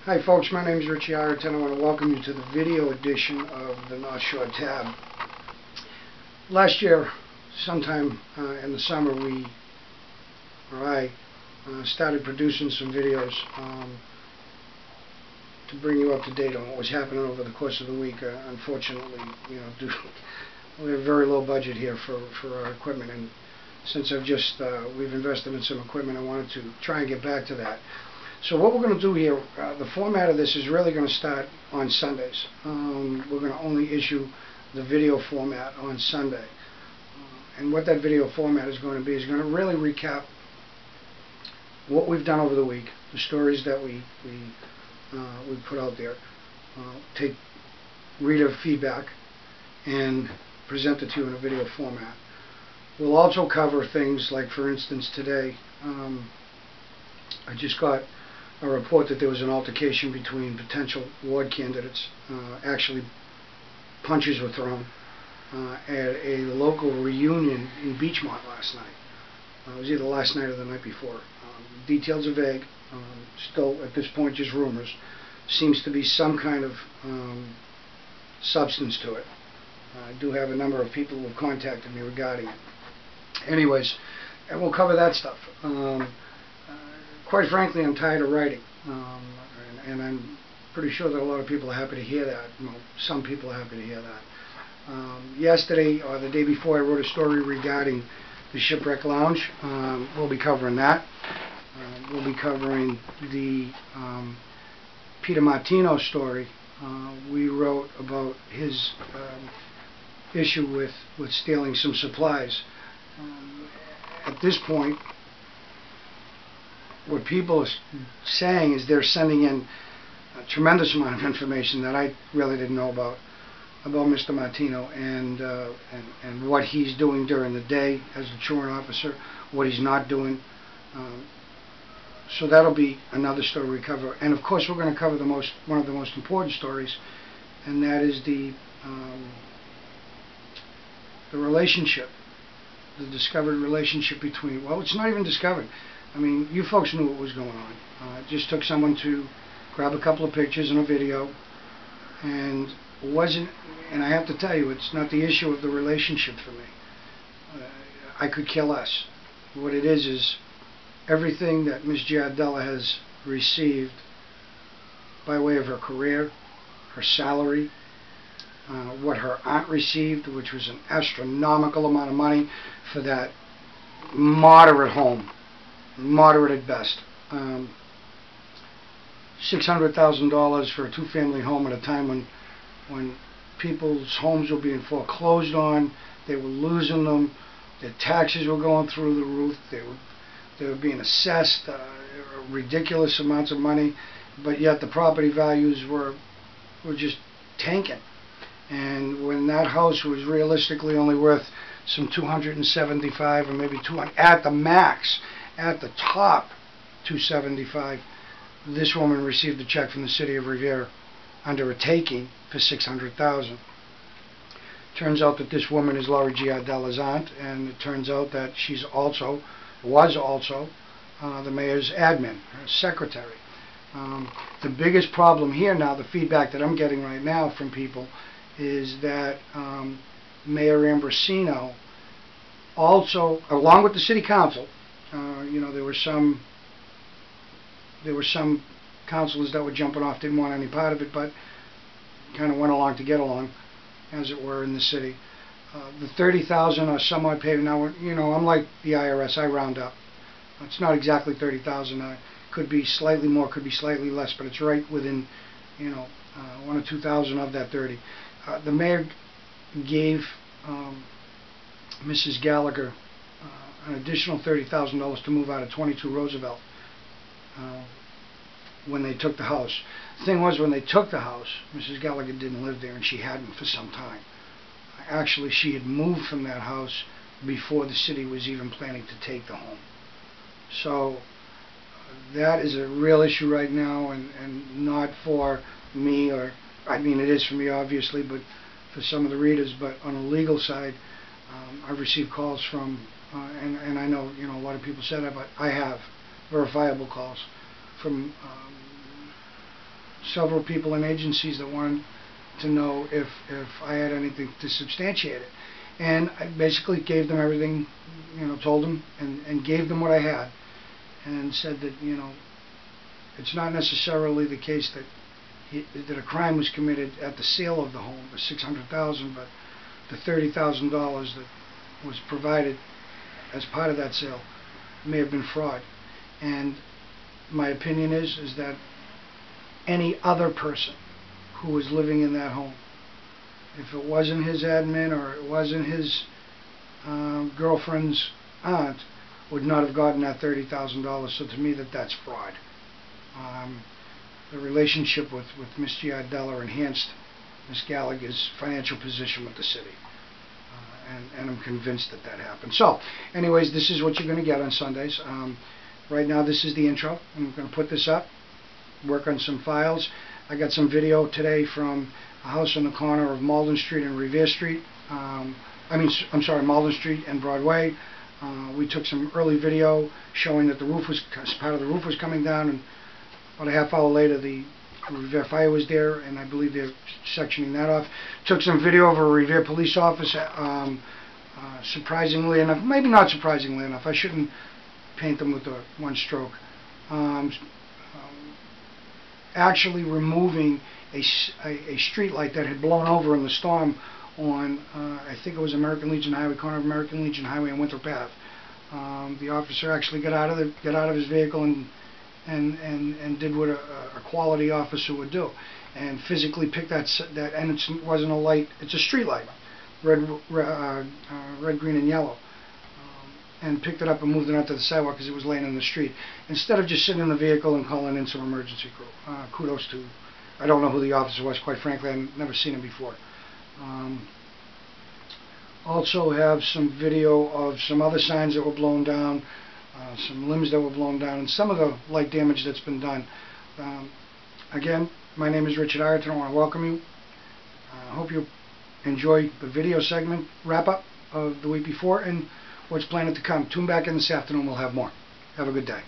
Hi folks, my name is Richie Ireton. I want to welcome you to the video edition of the North Shore Tab. Last year, sometime in the summer, I started producing some videos to bring you up to date on what was happening over the course of the week. Unfortunately, we have a very low budget here for our equipment, and since we've invested in some equipment, I wanted to try and get back to that. So what we're going to do here, the format of this is really going to start on Sundays. We're going to only issue the video format on Sunday. And what that video format is going to be is going to really recap what we've done over the week, the stories that we put out there, take reader feedback and present it to you in a video format. We'll also cover things like, for instance, today, I just got a report that there was an altercation between potential ward candidates. Actually, punches were thrown at a local reunion in Beachmont last night. It was either last night or the night before. Details are vague. Still, at this point, just rumors. Seems to be some kind of substance to it. I do have a number of people who have contacted me regarding it. Anyways, and we'll cover that stuff. Quite frankly, I'm tired of writing, and I'm pretty sure that a lot of people are happy to hear that. Well, some people are happy to hear that. Yesterday, or the day before, I wrote a story regarding the Shipwreck Lounge. We'll be covering that. We'll be covering the Peter Martino story. We wrote about his issue with stealing some supplies. At this point, what people are saying is they're sending in a tremendous amount of information that I really didn't know about Mr. Martino and what he's doing during the day as a truant officer, what he's not doing. So that'll be another story we cover. And of course, we're going to cover one of the most important stories, and that is the relationship, the discovered relationship between, well, it's not even discovered. I mean, you folks knew what was going on. It just took someone to grab a couple of pictures and a video, and I have to tell you, it's not the issue of the relationship for me. I could care less. What it is everything that Ms. Giardella has received by way of her career, her salary, what her aunt received, which was an astronomical amount of money for that moderate home. Moderate at best. $600,000 for a two-family home at a time when people's homes were being foreclosed on, they were losing them, their taxes were going through the roof, they were being assessed ridiculous amounts of money, but yet the property values were just tanking. And when that house was realistically only worth some 275 or maybe 200 at the max, at the top 275, this woman received a check from the city of Revere under a taking for $600,000. Turns out that this woman is Laurie Giardella's aunt, and it turns out that was also the mayor's admin, her secretary. The biggest problem here now, the feedback that I'm getting right now from people, is that Mayor Ambrosino also, along with the city council, there were some councilors that were jumping off, didn't want any part of it, but kind of went along to get along, as it were, in the city. The 30,000 or some odd paving. Now, I'm like the IRS. I round up. It's not exactly 30,000. Could be slightly more, could be slightly less, but it's right within, 1 or 2,000 of that 30. The mayor gave Mrs. Gallagher an additional $30,000 to move out of 22 Roosevelt when they took the house. The thing was, when they took the house, Mrs. Gallagher didn't live there, and she hadn't for some time. Actually, she had moved from that house before the city was even planning to take the home. So that is a real issue right now, and not for me, or I mean it is for me obviously, but for some of the readers. But on a legal side, I've received calls from, and I know a lot of people said that, but I have verifiable calls from several people and agencies that wanted to know if I had anything to substantiate it. And I basically gave them everything, told them and gave them what I had, and said that, it's not necessarily the case that a crime was committed at the sale of the home, the $600,000, but the $30,000 that was provided as part of that sale may have been fraud. And my opinion is that any other person who was living in that home, if it wasn't his admin or it wasn't his girlfriend's aunt, would not have gotten that $30,000. So to me, that's fraud. The relationship with Miss Giardello enhanced Miss Gallagher's financial position with the city. And I'm convinced that happened. So, anyways, this is what you're going to get on Sundays. Right now, this is the intro. I'm going to put this up, work on some files. I got some video today from a house on the corner of Malden Street and Revere Street. Malden Street and Broadway. We took some early video showing that part of the roof was coming down, and about a half hour later, the Revere Fire was there, and I believe they're sectioning that off. Took some video of a Revere police officer. Surprisingly enough, maybe not surprisingly enough, I shouldn't paint them with the one stroke. Actually removing a street light that had blown over in the storm on, I think it was American Legion Highway, corner of American Legion Highway and Winthrop Ave. The officer actually got out of his vehicle and did what a quality officer would do, and physically picked that, and it wasn't a light, it's a street light, red, green, and yellow, and picked it up and moved it onto the sidewalk because it was laying in the street, instead of just sitting in the vehicle and calling in some emergency crew. Kudos to, I don't know who the officer was, quite frankly. I've never seen him before. Also have some video of some other signs that were blown down, some limbs that were blown down, and some of the light damage that's been done. Again, my name is Richard Ireton. I want to welcome you. I hope you enjoy the video segment wrap-up of the week before and what's planned to come. Tune back in this afternoon. We'll have more. Have a good day.